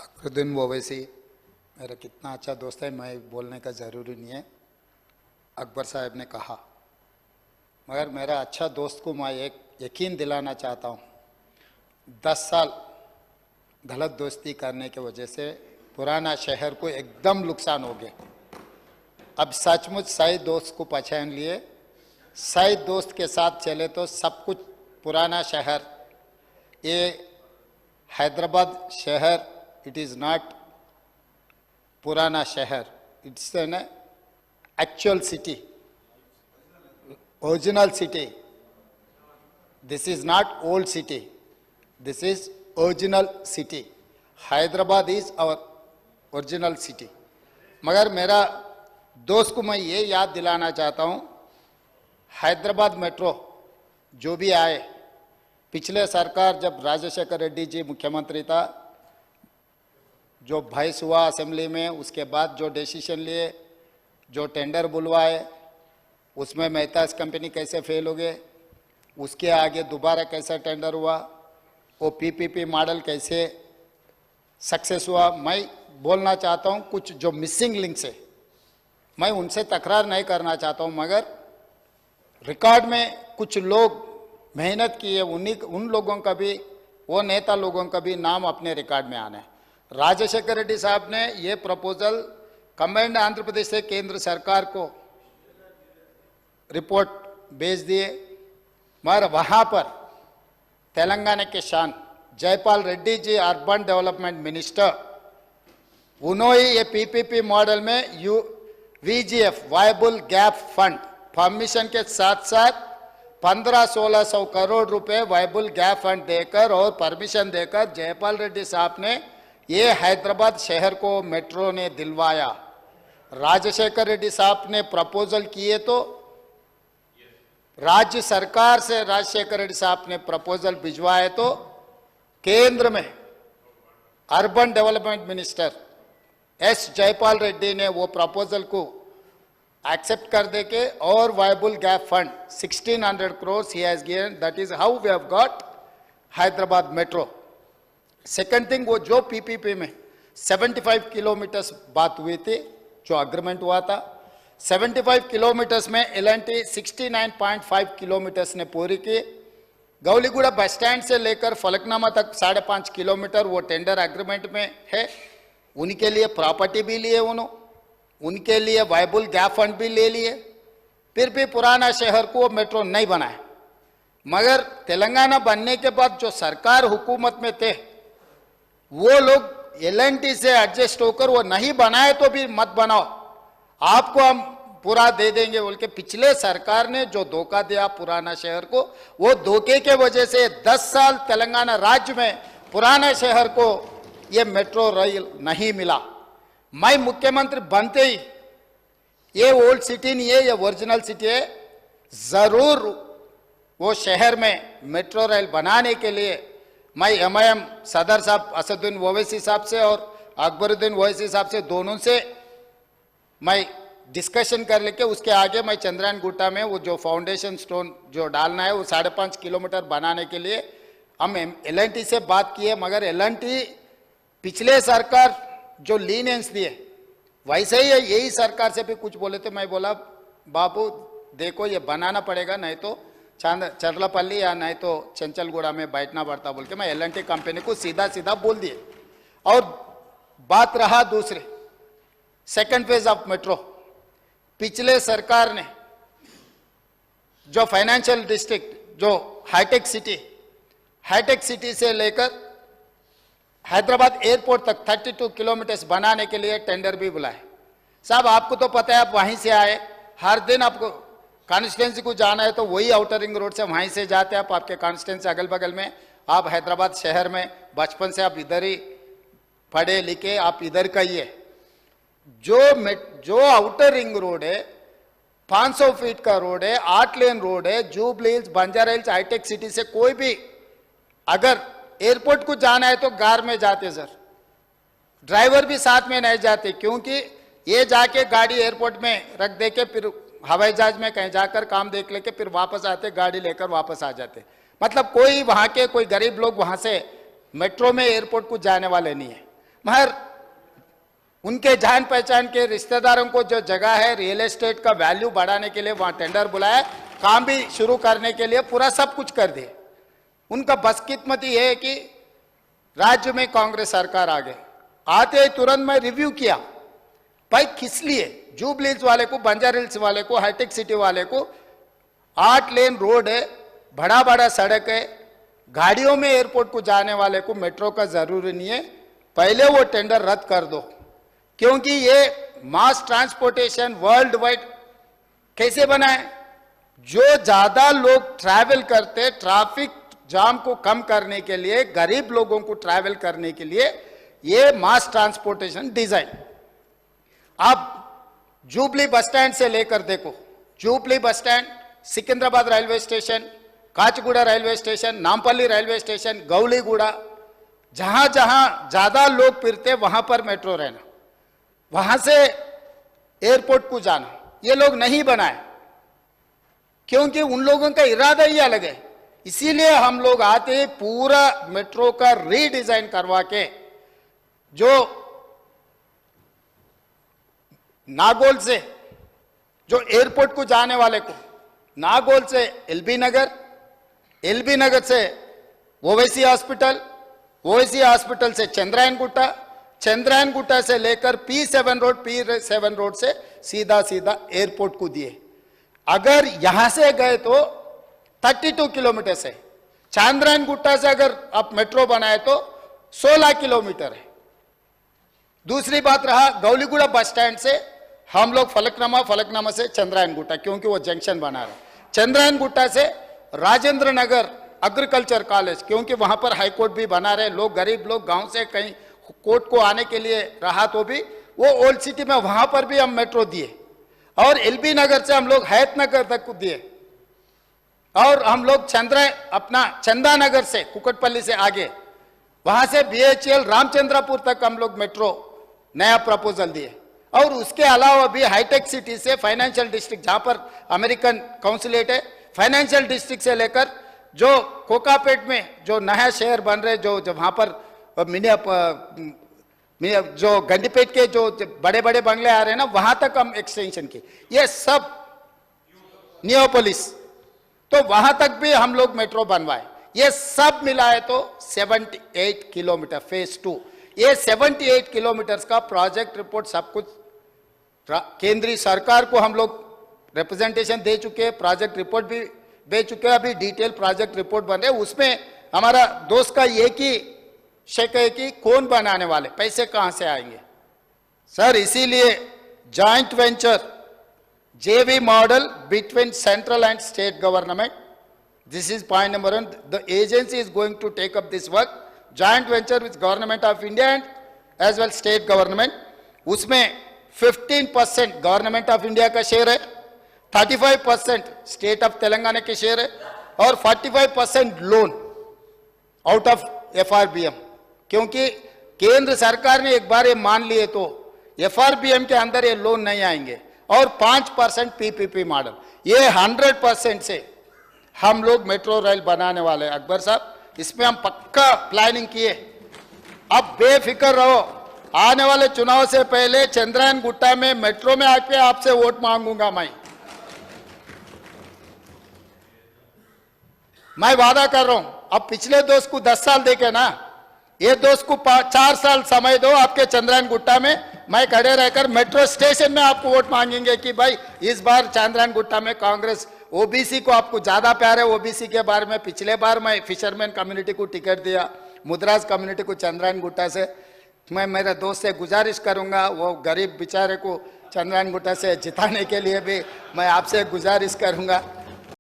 अकबरुद्दीन ओवैसी मेरा कितना अच्छा दोस्त है, मैं बोलने का ज़रूरी नहीं है। अकबर साहब ने कहा, मगर मेरा अच्छा दोस्त को मैं एक यकीन दिलाना चाहता हूँ, 10 साल गलत दोस्ती करने की वजह से पुराना शहर को एकदम नुकसान हो गया। अब सचमुच सही दोस्त को पहचान लिए, सही दोस्त के साथ चले तो सब कुछ पुराना शहर, ये हैदराबाद शहर, इट इज़ नॉट पुराना शहर, it's an actual city, original city. This is not old city, this is original city. Hyderabad is our original city. मगर मेरा दोस्त को मैं ये याद दिलाना चाहता हूँ, हैदराबाद मेट्रो जो भी आए, पिछले सरकार जब राजशेखर रेड्डी जी मुख्यमंत्री था, जो बहस हुआ असेंबली में, उसके बाद जो डिसीजन लिए, जो टेंडर बुलवाए, उसमें मेहताज कंपनी कैसे फेल हो गए, उसके आगे दोबारा कैसा टेंडर हुआ, वो पीपीपी मॉडल कैसे सक्सेस हुआ. मैं बोलना चाहता हूँ कुछ जो मिसिंग लिंक्स है, मैं उनसे तकरार नहीं करना चाहता हूँ, मगर रिकॉर्ड में कुछ लोग मेहनत किए, उन लोगों का भी, वो नेता लोगों का भी नाम अपने रिकॉर्ड में आना है. राजशेखर रेड्डी साहब ने ये प्रपोजल कंबाइंड आंध्र प्रदेश से केंद्र सरकार को रिपोर्ट भेज दिए, मगर वहाँ पर तेलंगाना के शान Jaipal Reddy ji urban development minister, उन्होंने ये पीपीपी मॉडल में VGF viable gap fund permission के साथ साथ 1500-1600 करोड़ रुपए वायबल गैप फंड देकर और परमिशन देकर जयपाल रेड्डी साहब ने ये हैदराबाद शहर को मेट्रो ने दिलवाया. राजशेखर रेड्डी साहब ने प्रपोजल किए तो राज्य सरकार से राजशेखर रेड्डी साहब ने प्रपोजल भिजवाए तो केंद्र में urban development minister S Jaipal Reddy ने वो प्रपोजल को एक्सेप्ट कर दे के और viable gap fund 1600 crores he has given. That is how we have got Hyderabad metro. Second thing, वो जो पीपीपी में 75 किलोमीटर्स बात हुई थी, जो अग्रीमेंट हुआ था, 75 किलोमीटर्स में एल&टी 69.5 किलोमीटर्स ने पूरी की. गौलीगुड़ा बस स्टैंड से लेकर फलकनामा तक 5.5 किलोमीटर वो टेंडर एग्रीमेंट में है. उनके लिए प्रॉपर्टी भी लिए, उनके लिए वायबल गैप फंड भी ले लिए, फिर भी पुराना शहर को मेट्रो नहीं बनाए. मगर तेलंगाना बनने के बाद जो सरकार हुकूमत में थे, वो लोग एल&टी से एडजस्ट होकर वो नहीं बनाए तो भी मत बनाओ, आपको हम पूरा दे देंगे बोल के पिछले सरकार ने जो धोखा दिया पुराना शहर को, वो धोखे के वजह से 10 साल तेलंगाना राज्य में पुराना शहर को ये मेट्रो रेल नहीं मिला. मैं मुख्यमंत्री बनते ही, ये ओल्ड सिटी नहीं है, ये ओरिजिनल सिटी है, जरूर वो शहर में मेट्रो रेल बनाने के लिए मैं एमआईएम सदर साहब असदुद्दीन ओवैसी साहब से और अकबरुद्दीन ओवैसी साहब से, दोनों से मैं डिस्कशन कर लेके उसके आगे मैं चंद्रायन गुट्टा में वो जो फाउंडेशन स्टोन जो डालना है, वो 5.5 किलोमीटर बनाने के लिए हम एल&टी से बात किए. मगर एल&टी पिछले सरकार जो लीनियंस दिए वैसे ही यही सरकार से भी कुछ बोले थे. मैं बोला, बाबू देखो ये बनाना पड़ेगा, नहीं तो चरलापल्ली या नहीं तो चंचलगुड़ा में बैठना पड़ता बोल के मैं एल&टी कंपनी को सीधा सीधा बोल दिए. और बात रहा दूसरी, सेकंड फेज ऑफ मेट्रो, पिछले सरकार ने जो फाइनेंशियल डिस्ट्रिक्ट, जो हाईटेक सिटी से लेकर हैदराबाद एयरपोर्ट तक 32 किलोमीटर्स बनाने के लिए टेंडर भी बुलाए. साहब आपको तो पता है, आप वहीं से आए, हर दिन आपको कॉन्स्टिट्यूंसी को जाना है तो वही आउटर रिंग रोड से वहीं से जाते हैं आप, आपके कॉन्स्टिट्यूंसी अगल बगल में, आप हैदराबाद शहर में बचपन से आप इधर ही पढ़े लिखे, आप इधर का ही है. जो आउटर रिंग रोड है 500 फीट का रोड है, 8 लेन रोड है, जुबली हिल्स, बंजारा हिल्स, हाईटेक सिटी से कोई भी अगर एयरपोर्ट को जाना है तो कार में जाते सर, ड्राइवर भी साथ में नहीं जाते, क्योंकि ये जाके गाड़ी एयरपोर्ट में रख दे के फिर हवाई जहाज में कहीं जाकर काम देख लेके फिर वापस आते, गाड़ी लेकर वापस आ जाते. मतलब कोई वहां के कोई गरीब लोग वहां से मेट्रो में एयरपोर्ट को जाने वाले नहीं है. मगर उनके जान पहचान के रिश्तेदारों को जो जगह है रियल एस्टेट का वैल्यू बढ़ाने के लिए वहां टेंडर बुलाया, काम भी शुरू करने के लिए पूरा सब कुछ कर दिए। उनका बदकिस्मती है कि राज्य में कांग्रेस सरकार आ गई, आते ही तुरंत मैं रिव्यू किया, भाई किस लिए जुबली हिल्स वाले को, बंजार हिल्स वाले को, हाईटेक सिटी वाले को 8 लेन रोड है, बड़ा बड़ा सड़क है, गाड़ियों में एयरपोर्ट को जाने वाले को मेट्रो का जरूरी नहीं है, पहले वो टेंडर रद्द कर दो। क्योंकि ये मास ट्रांसपोर्टेशन वर्ल्ड वाइड कैसे बनाए, जो ज्यादा लोग ट्रैवल करते, ट्रैफिक जाम को कम करने के लिए, गरीब लोगों को ट्रैवल करने के लिए ये मास ट्रांसपोर्टेशन डिजाइन। आप जुबली बस स्टैंड से लेकर देखो, Jubilee bus stand, Secunderabad railway station, Kachiguda railway station, Nampally railway station, Gowliguda, जहां जहां ज्यादा लोग फिरते वहां पर मेट्रो रहना, वहां से एयरपोर्ट को जाना, ये लोग नहीं बनाए क्योंकि उन लोगों का इरादा ही अलग है। इसीलिए हम लोग आते ही पूरा मेट्रो का रीडिजाइन करवा के, जो नागौल से जो एयरपोर्ट को जाने वाले को, नागौल से एलबी नगर से ओवैसी हॉस्पिटल, ओवैसी हॉस्पिटल से चंद्रायन गुट्टा से लेकर P7 रोड से सीधा एयरपोर्ट को दिए। अगर यहां से गए तो 32 किलोमीटर से, चंद्रायन गुट्टा से अगर आप मेट्रो बनाए तो 16 किलोमीटर है। दूसरी बात रहा गौलीगुड़ा बस स्टैंड से हम लोग फलकनामा से चंद्रायन गुट्टा, क्योंकि वो जंक्शन बना रहे, चंद्रायन गुट्टा से राजेंद्र नगर एग्रीकल्चर कॉलेज, क्योंकि वहां पर हाई कोर्ट भी बना रहे, लोग गरीब लोग गांव से कहीं कोर्ट को आने के लिए रहा तो भी वो ओल्ड सिटी में, वहां पर भी हम मेट्रो दिए। और एलबी नगर से हम लोग हयात नगर तक दिए, और हम लोग चंदा नगर से कुकटपल्ली से आगे, वहां से BHEL रामचंद्रपुर तक हम लोग मेट्रो नया प्रपोजल दिए। और उसके अलावा भी हाईटेक सिटी से फाइनेंशियल डिस्ट्रिक्ट, जहां पर अमेरिकन काउंसिलेट है, फाइनेंशियल डिस्ट्रिक्ट से लेकर जो कोकापेट में जो नया शहर बन रहे, जो वहां पर जो गंडीपेट के जो बड़े बड़े बंगले आ रहे हैं ना, वहां तक हम एक्सटेंशन की, ये सब नियोपोलिस, तो वहां तक भी हम लोग मेट्रो बनवाए। ये सब मिलाए तो 78 किलोमीटर फेज 2, ये 78 किलोमीटर का प्रोजेक्ट रिपोर्ट सब कुछ केंद्रीय सरकार को हम लोग रिप्रेजेंटेशन दे चुके हैं, प्रोजेक्ट रिपोर्ट भी भेज चुके हैं, अभी डिटेल प्रोजेक्ट रिपोर्ट बन रहे हैं। उसमें हमारा दोस्त का एक ही शक है कि कौन बनाने वाले, पैसे कहां से आएंगे। सर इसीलिए joint venture JV model between central and state government, this is point number 1. The agency is going to take up this work, joint venture with government of India and as well state government. उसमें 15% government of India का share है, 35% state of Telangana के share है, और 45% loan out of FRBM। क्योंकि केंद्र सरकार ने एक बार ये मान लिए तो FRBM के अंदर ये लोन नहीं आएंगे, और 5% PPP मॉडल, ये 100% से हम लोग मेट्रो रेल बनाने वाले हैं। अकबर साहब, इसमें हम पक्का प्लानिंग किए, अब बेफिक्र रहो, आने वाले चुनाव से पहले चंद्रायन गुट्टा में मेट्रो में आके आपसे वोट मांगूंगा। मैं वादा कर रहा हूं, अब पिछले दोस्त को 10 साल देके ना, ये दोस्त को 4 साल समय दो, आपके चंद्रायन गुट्टा में मैं खड़े रहकर मेट्रो स्टेशन में आपको वोट मांगेंगे कि भाई इस बार चंद्रायन गुट्टा में कांग्रेस, ओबीसी को आपको ज्यादा प्यार है। ओबीसी के बारे में पिछले बार मैं फिशरमैन कम्युनिटी को टिकट दिया, मुद्राज कम्युनिटी को चंद्रायन गुट्टा से। मैं मेरे दोस्त से गुजारिश करूंगा, वो गरीब बेचारे को चंद्रायन गुट्टा से जिताने के लिए भी मैं आपसे गुजारिश करूंगा।